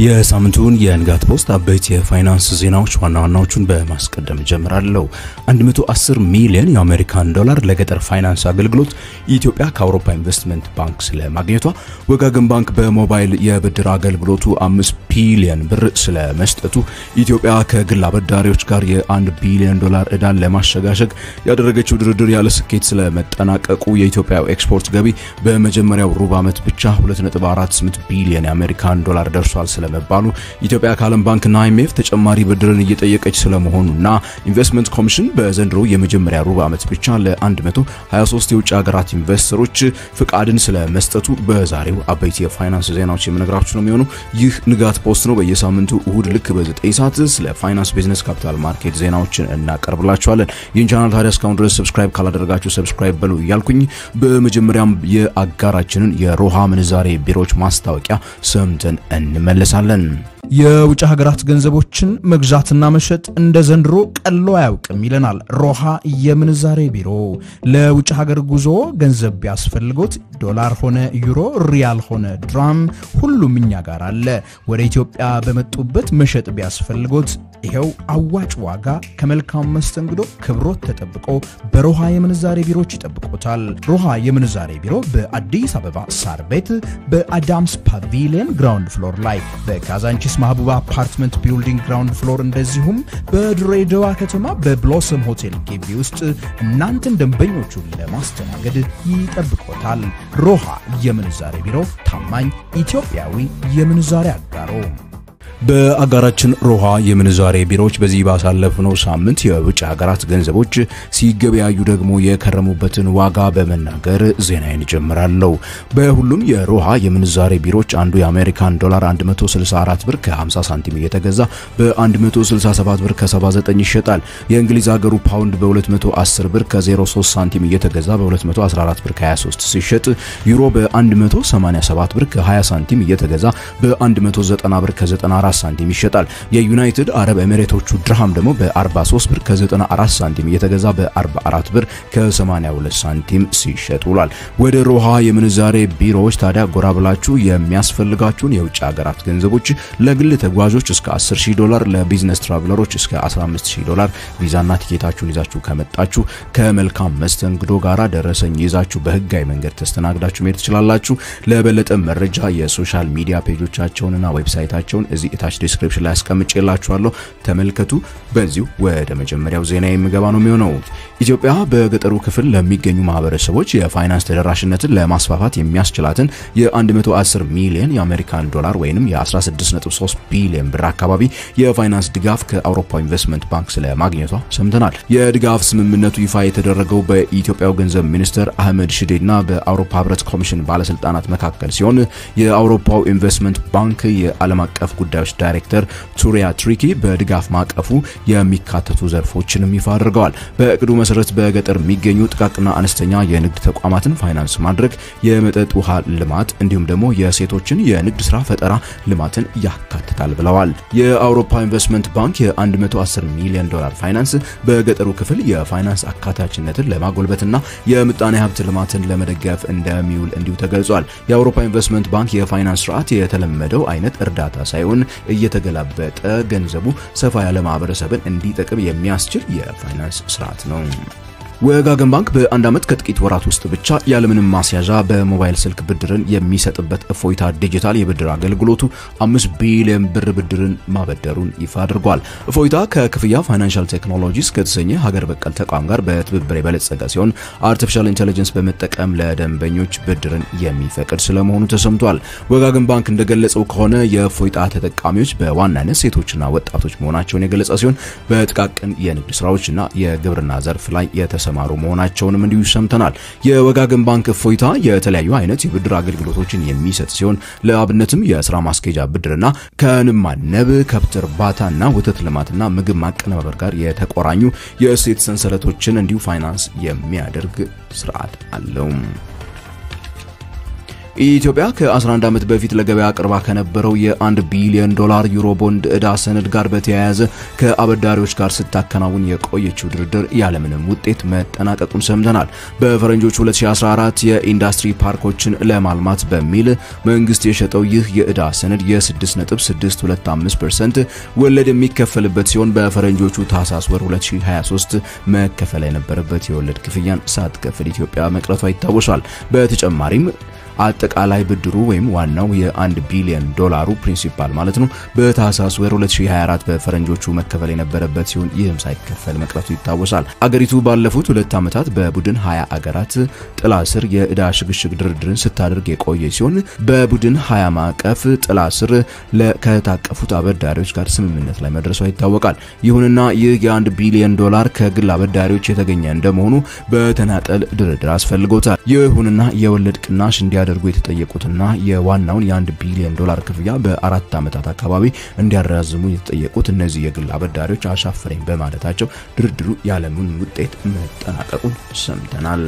የሳምንቱን የንጋት ፖስት አበይት የፋይናንስ ዜናዎች ዋናዎቹን በማስቀደም ጀምራለሁ። 110 ሚሊዮን የአሜሪካን ዶላር ለገጠር ፋይናንስ አገልግሎት ኢትዮጵያ ከአውሮፓ ኢንቨስትመንት ባንክ ስለማግኘቷ፣ ወጋገን ባንክ በሞባይል የብድር አገልግሎቱ 5 ቢሊዮን ብር ስለመስጠቱ፣ ኢትዮጵያ ከግል አበዳሪዎች ጋር የ1 ቢሊዮን ዶላር ዕዳን ለማሸጋሸግ ያደረገችው ድርድር ያለ ስኬት ስለመጠናቀቁ፣ የኢትዮጵያ ኤክስፖርት ገቢ በመጀመሪያው ሩብ ዓመት ብቻ 2.48 ቢሊዮን የአሜሪካን ዶላር ደርሷል ስለመባሉ፣ ኢትዮጵያ ከዓለም ባንክና IMF ተጨማሪ ብድርን እየጠየቀች ስለመሆኑና ኢንቨስትመንት ኮሚሽን በዘንድሮ የመጀመሪያ ሩብ ዓመት ብቻ ለ123 የውጭ ሀገራት ኢንቨስተሮች ፍቃድን ስለመስጠቱ በዛሬው አበይት የፋይናንስ ዜናዎች የምነግራችሁ ነው የሚሆነው። ይህ ንጋት ፖስት ነው። በየሳምንቱ እሁድ ልክ በ9 ሰዓት ስለ ፋይናንስ፣ ቢዝነስ፣ ካፒታል ማርኬት ዜናዎችን እናቀርብላችኋለን። ይህን ቻናል ታዲያ እስካሁን ድረስ ሰብስክራይብ ካላደረጋችሁ ሰብስክራይብ በሉ እያልኩኝ በመጀመሪያም የአጋራችንን የሮሃ ምንዛሬ ቢሮዎች ማስታወቂያ ሰምተን እንመለሳለን። የውጭ ሀገራት ገንዘቦችን መግዛትና መሸጥ እንደ ዘንድሮ ቀሎ አያውቅም ይለናል ሮሃ የምንዛሬ ቢሮ። ለውጭ ሀገር ጉዞ ገንዘብ ቢያስፈልጎት ዶላር ሆነ ዩሮ፣ ሪያል ሆነ ድራም ሁሉም እኛ ጋር አለ። ወደ ኢትዮጵያ በመጡበት መሸጥ ቢያስፈልጎት ይሄው አዋጭ ዋጋ ከመልካም መስተንግዶ ክብሮት ተጠብቆ በሮሃ የምንዛሬ ቢሮዎች ይጠብቆታል። ሮሃ የምንዛሬ ቢሮ በአዲስ አበባ ሳር ቤት በአዳምስ ፓቪሊየን ግራውንድ ፍሎር ላይ፣ በካዛንቺስ ማህቡባ አፓርትመንት ቢልዲንግ ግራውንድ ፍሎር፣ እንደዚሁም በድሬዳዋ ከተማ በብሎሰም ሆቴል ግቢ ውስጥ እናንተን ደንበኞቹን ለማስተናገድ ይጠብቆታል። ሮሃ የምንዛሬ ቢሮ ታማኝ ኢትዮጵያዊ የምንዛሬ አጋሮ። በአጋራችን ሮሃ የምንዛሬ ቢሮዎች በዚህ ባሳለፍነው ሳምንት የውጭ ሀገራት ገንዘቦች ሲገበያዩ ደግሞ የከረሙበትን ዋጋ በመናገር ዜናዬን ጀምራለሁ። በሁሉም የሮሃ የምንዛሬ ቢሮዎች አንዱ የአሜሪካን ዶላር 164 ብር ከ50 ሳንቲም እየተገዛ በ167 ብር ከ79 ይሸጣል። የእንግሊዝ ሀገሩ ፓውንድ በ210 ብር ከ03 ሳንቲም እየተገዛ በ214 ብር ከ23 ሲሸጥ፣ ዩሮ በ187 ብር ከ20 ሳንቲም እየተገዛ በ190 ብር ከ94 ሳንቲም ይሸጣል። የዩናይትድ አረብ ኤሚሬቶቹ ድርሃም ደግሞ በ43 ብር ከ94 ሳንቲም እየተገዛ በ44 ብር ከ82 ሳንቲም ሲሸጥ ውሏል። ወደ ሮሃ የምንዛሬ ቢሮዎች ታዲያ ጎራ ብላችሁ የሚያስፈልጋችሁን የውጭ ሀገራት ገንዘቦች ለግል ተጓዦች እስከ $10,000፣ ለቢዝነስ ትራቨለሮች እስከ $15,000 ቪዛና ቲኬታችሁን ይዛችሁ ከመጣችሁ ከመልካም መስተንግዶ ጋራ ደረሰኝ ይዛችሁ በህጋዊ መንገድ ተስተናግዳችሁ መሄድ ትችላላችሁ። ለበለጠ መረጃ የሶሻል ሚዲያ ፔጆቻቸውንና ዌብሳይታቸውን እዚህ ታች ዲስክሪፕሽን ላይ አስቀምጬላችኋለሁ፣ ተመልከቱ። በዚሁ ወደ መጀመሪያው ዜና የሚገባ ነው የሚሆነው። ኢትዮጵያ በገጠሩ ክፍል ለሚገኙ ማህበረሰቦች የፋይናንስ ተደራሽነትን ለማስፋፋት የሚያስችላትን የ110 ሚሊዮን የአሜሪካን ዶላር ወይንም የ16.3 ቢሊዮን ብር አካባቢ የፋይናንስ ድጋፍ ከአውሮፓ ኢንቨስትመንት ባንክ ስለማግኘቷ ሰምተናል። የድጋፍ ስምምነቱ ይፋ የተደረገው በኢትዮጵያው ገንዘብ ሚኒስትር አህመድ ሽዴና በአውሮፓ ህብረት ኮሚሽን ባለስልጣናት መካከል ሲሆን የአውሮፓው ኢንቨስትመንት ባንክ የዓለም አቀፍ ጉዳዮች ዳይሬክተር ቱሪያ ትሪኪ በድጋፍ ማቀፉ የሚካተቱ ዘርፎችንም ይፋ አድርገዋል። በእቅዱ መሰረት በገጠር የሚገኙ ጥቃቅንና አነስተኛ የንግድ ተቋማትን ፋይናንስ ማድረግ፣ የመጠጥ ውሃ ልማት እንዲሁም ደግሞ የሴቶችን የንግድ ስራ ፈጠራ ልማትን ያካትታል ብለዋል። የአውሮፓ ኢንቨስትመንት ባንክ የ110 ሚሊዮን ዶላር ፋይናንስ በገጠሩ ክፍል የፋይናንስ አካታችነትን ለማጎልበትና የምጣኔ ሀብት ልማትን ለመደገፍ እንደሚውል እንዲሁ ተገልጿል። የአውሮፓ ኢንቨስትመንት ባንክ የፋይናንስ ስርዓት የተለመደው አይነት እርዳታ ሳይሆን እየተገላበጠ ገንዘቡ ሰፋ ያለ ማህበረሰብን እንዲጠቅም የሚያስችል የፋይናንስ ስርዓት ነው። ወጋገን ባንክ በአንድ ዓመት ከጥቂት ወራት ውስጥ ብቻ ያለምንም ማስያዣ በሞባይል ስልክ ብድርን የሚሰጥበት እፎይታ ዲጂታል የብድር አገልግሎቱ 5 ቢሊዮን ብር ብድርን ማበደሩን ይፋ አድርጓል። እፎይታ ከክፍያ ፋይናንሻል ቴክኖሎጂስ ከተሰኘ ሀገር በቀል ተቋም ጋር በትብብር የበለጸገ ሲሆን አርቲፊሻል ኢንተለጀንስ በመጠቀም ለደንበኞች ብድርን የሚፈቅድ ስለመሆኑ ተሰምቷል። ወጋገን ባንክ እንደገለጸው ከሆነ የእፎይታ ተጠቃሚዎች በዋናነት ሴቶችና ወጣቶች መሆናቸውን የገለጸ ሲሆን በጥቃቅን የንግድ ስራዎችና የግብርና ዘርፍ ላይ የተሰማሩ መሆናቸውንም እንዲሁ ሰምተናል። የወጋገን ባንክ እፎይታ የተለያዩ አይነት የብድር አገልግሎቶችን የሚሰጥ ሲሆን ለአብነትም የስራ ማስኬጃ ብድርና ከንብ ማነብ፣ ከብት እርባታና ወተት ልማትና ምግብ ማቀነባበር ጋር የተቆራኙ የእሴት ሰንሰለቶችን እንዲሁ ፋይናንስ የሚያደርግ ስርዓት አለው። ኢትዮጵያ ከ11 ዓመት በፊት ለገበያ አቅርባ ከነበረው የ$1 ቢሊዮን ዩሮ ቦንድ ዕዳ ሰነድ ጋር በተያያዘ ከአበዳሪዎች ጋር ስታከናውን የቆየችው ድርድር ያለምንም ውጤት መጠናቀቁን ሰምተናል። በፈረንጆቹ 2014 የኢንዱስትሪ ፓርኮችን ለማልማት በሚል መንግስት የሸጠው ይህ የዕዳ ሰነድ የ6.625% ወለድ የሚከፈልበት ሲሆን በፈረንጆቹ ታህሳስ ወር 2023 መከፈል የነበረበት የወለድ ክፍያን ሳትከፍል ኢትዮጵያ መቅረቷ ይታወሳል። በተጨማሪም አጠቃላይ ብድሩ ወይም ዋናው የ$1 ቢሊዮን ፕሪንሲፓል ማለት ነው በታህሳስ ወር 2024 በፈረንጆቹ መከፈል የነበረበት ሲሆን ይህም ሳይከፈል መቅረቱ ይታወሳል። አገሪቱ ባለፉት 2 ዓመታት በቡድን 20 አገራት ጥላ ስር የዕዳ ሽግሽግ ድርድርን ስታደርግ የቆየ ሲሆን በቡድን 20 ማዕቀፍ ጥላ ስር ከታቀፉት አበዳሪዎች ጋር ስምምነት ላይ መድረሷ ይታወቃል። ይሁንና ይህ የ$1 ቢሊዮን ከግል አበዳሪዎች የተገኘ እንደመሆኑ በተናጠል ድርድር አስፈልጎታል። ይሁንና የወለድ ቅናሽ እንዲያደርጉ የተጠየቁትና የዋናውን የ$1 ቢሊዮን ክፍያ በ4 ዓመታት አካባቢ እንዲያራዝሙ የተጠየቁት እነዚህ የግል አበዳሪዎች አሻፈረኝ በማለታቸው ድርድሩ ያለምንም ውጤት መጠናቀቁን ሰምተናል።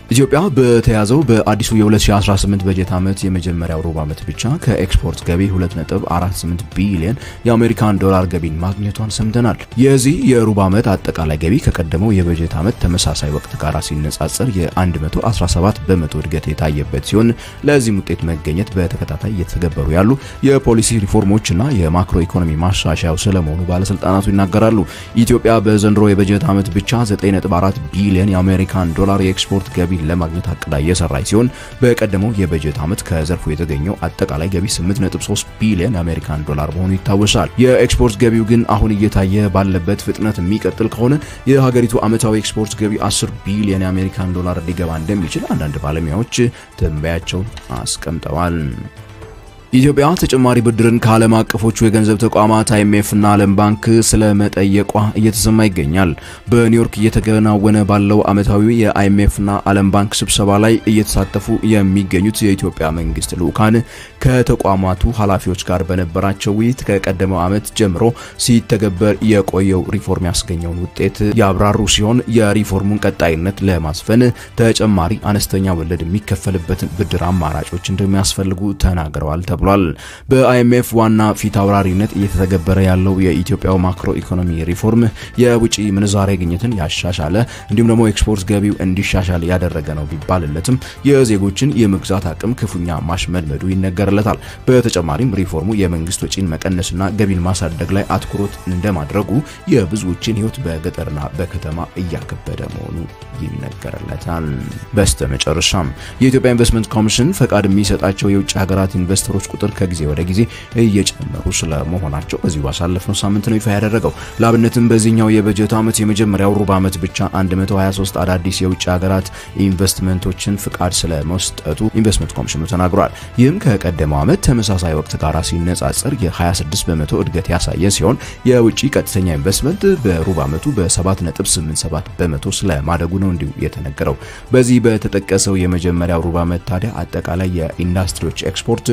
ኢትዮጵያ በተያዘው በአዲሱ የ2018 በጀት ዓመት የመጀመሪያው ሩብ ዓመት ብቻ ከኤክስፖርት ገቢ 2.48 ቢሊዮን የአሜሪካን ዶላር ገቢን ማግኘቷን ሰምተናል። የዚህ የሩብ ዓመት አጠቃላይ ገቢ ከቀደመው የበጀት ዓመት ተመሳሳይ ወቅት ጋር ሲነጻጸር የ117 በመቶ እድገት የታየበት ሲሆን ለዚህም ውጤት መገኘት በተከታታይ እየተገበሩ ያሉ የፖሊሲ ሪፎርሞችና የማክሮ ኢኮኖሚ ማሻሻያው ስለመሆኑ ባለስልጣናቱ ይናገራሉ። ኢትዮጵያ በዘንድሮ የበጀት ዓመት ብቻ 9.4 ቢሊዮን የአሜሪካን ዶላር የኤክስፖርት ገቢ ለማግኘት አቅዳ እየሰራች ሲሆን በቀደመው የበጀት ዓመት ከዘርፉ የተገኘው አጠቃላይ ገቢ 8.3 ቢሊዮን የአሜሪካን ዶላር መሆኑ ይታወሳል። የኤክስፖርት ገቢው ግን አሁን እየታየ ባለበት ፍጥነት የሚቀጥል ከሆነ የሀገሪቱ ዓመታዊ ኤክስፖርት ገቢ 10 ቢሊዮን የአሜሪካን ዶላር ሊገባ እንደሚችል አንዳንድ ባለሙያዎች ትንበያቸውን አስቀምጠዋል። ኢትዮጵያ ተጨማሪ ብድርን ከዓለም አቀፎቹ የገንዘብ ተቋማት IMF እና ዓለም ባንክ ስለመጠየቋ እየተሰማ ይገኛል። በኒውዮርክ እየተከናወነ ባለው ዓመታዊ የIMF እና ዓለም ባንክ ስብሰባ ላይ እየተሳተፉ የሚገኙት የኢትዮጵያ መንግስት ልዑካን ከተቋማቱ ኃላፊዎች ጋር በነበራቸው ውይይት ከቀደመው ዓመት ጀምሮ ሲተገበር የቆየው ሪፎርም ያስገኘውን ውጤት ያብራሩ ሲሆን የሪፎርሙን ቀጣይነት ለማስፈን ተጨማሪ አነስተኛ ወለድ የሚከፈልበትን ብድር አማራጮች እንደሚያስፈልጉ ተናግረዋል ተብሏል። በIMF ዋና ፊት አውራሪነት እየተተገበረ ያለው የኢትዮጵያው ማክሮ ኢኮኖሚ ሪፎርም የውጪ ምንዛሬ ግኝትን ያሻሻለ እንዲሁም ደግሞ ኤክስፖርት ገቢው እንዲሻሻል ያደረገ ነው ቢባልለትም የዜጎችን የመግዛት አቅም ክፉኛ ማሽመድመዱ ይነገርለታል። በተጨማሪም ሪፎርሙ የመንግስት ወጪን መቀነስና ገቢን ማሳደግ ላይ አትኩሮት እንደማድረጉ የብዙዎችን ህይወት በገጠርና በከተማ እያከበደ መሆኑ ይነገርለታል። በስተመጨረሻም የኢትዮጵያ ኢንቨስትመንት ኮሚሽን ፈቃድ የሚሰጣቸው የውጭ ሀገራት ኢንቨስተሮች ቁጥር ከጊዜ ወደ ጊዜ እየጨመሩ ስለመሆናቸው በዚህ ባሳለፍነው ሳምንት ነው ይፋ ያደረገው። ለአብነትም በዚህኛው የበጀት ዓመት የመጀመሪያው ሩብ ዓመት ብቻ 123 አዳዲስ የውጭ ሀገራት ኢንቨስትመንቶችን ፍቃድ ስለመስጠቱ ኢንቨስትመንት ኮሚሽኑ ተናግሯል። ይህም ከቀደመው ዓመት ተመሳሳይ ወቅት ጋር ሲነጻጸር የ26 በመቶ እድገት ያሳየ ሲሆን የውጭ ቀጥተኛ ኢንቨስትመንት በሩብ ዓመቱ በ7.87 በመቶ ስለማደጉ ነው እንዲሁ የተነገረው። በዚህ በተጠቀሰው የመጀመሪያው ሩብ ዓመት ታዲያ አጠቃላይ የኢንዱስትሪዎች ኤክስፖርት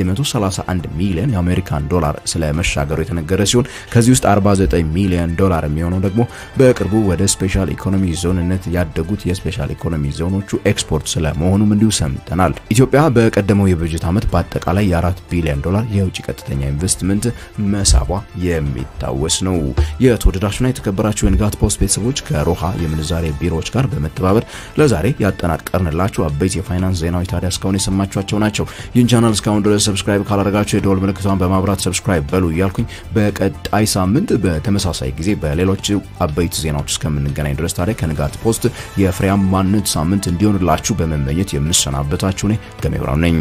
131 ሚሊዮን የአሜሪካን ዶላር ስለመሻገሩ የተነገረ ሲሆን ከዚህ ውስጥ 49 ሚሊዮን ዶላር የሚሆነው ደግሞ በቅርቡ ወደ ስፔሻል ኢኮኖሚ ዞንነት ያደጉት የስፔሻል ኢኮኖሚ ዞኖቹ ኤክስፖርት ስለመሆኑም እንዲሁ ሰምተናል። ኢትዮጵያ በቀደመው የበጀት ዓመት በአጠቃላይ የ4 ቢሊዮን ዶላር የውጭ ቀጥተኛ ኢንቨስትመንት መሳቧ የሚታወስ ነው። የተወደዳችሁና የተከበራችሁ የንጋት ፖስት ቤተሰቦች ከሮሃ የምንዛሬ ቢሮዎች ጋር በመተባበር ለዛሬ ያጠናቀርንላችሁ አበይት የፋይናንስ ዜናዎች ታዲያ እስካሁን የሰማችኋቸው ናቸው። ይህን ቻናል እስካሁን ድረስ ሰብስክራይብ ካላደረጋችሁ የደወል ምልክቷን በማብራት ሰብስክራይብ በሉ እያልኩኝ በቀጣይ ሳምንት በተመሳሳይ ጊዜ በሌሎች አበይት ዜናዎች እስከምንገናኝ ድረስ ታዲያ ከንጋት ፖስት የፍሬያማነት ሳምንት እንዲሆንላችሁ በመመኘት የምንሰናበታችሁ ነኝ ገሜ ብራው ነኝ።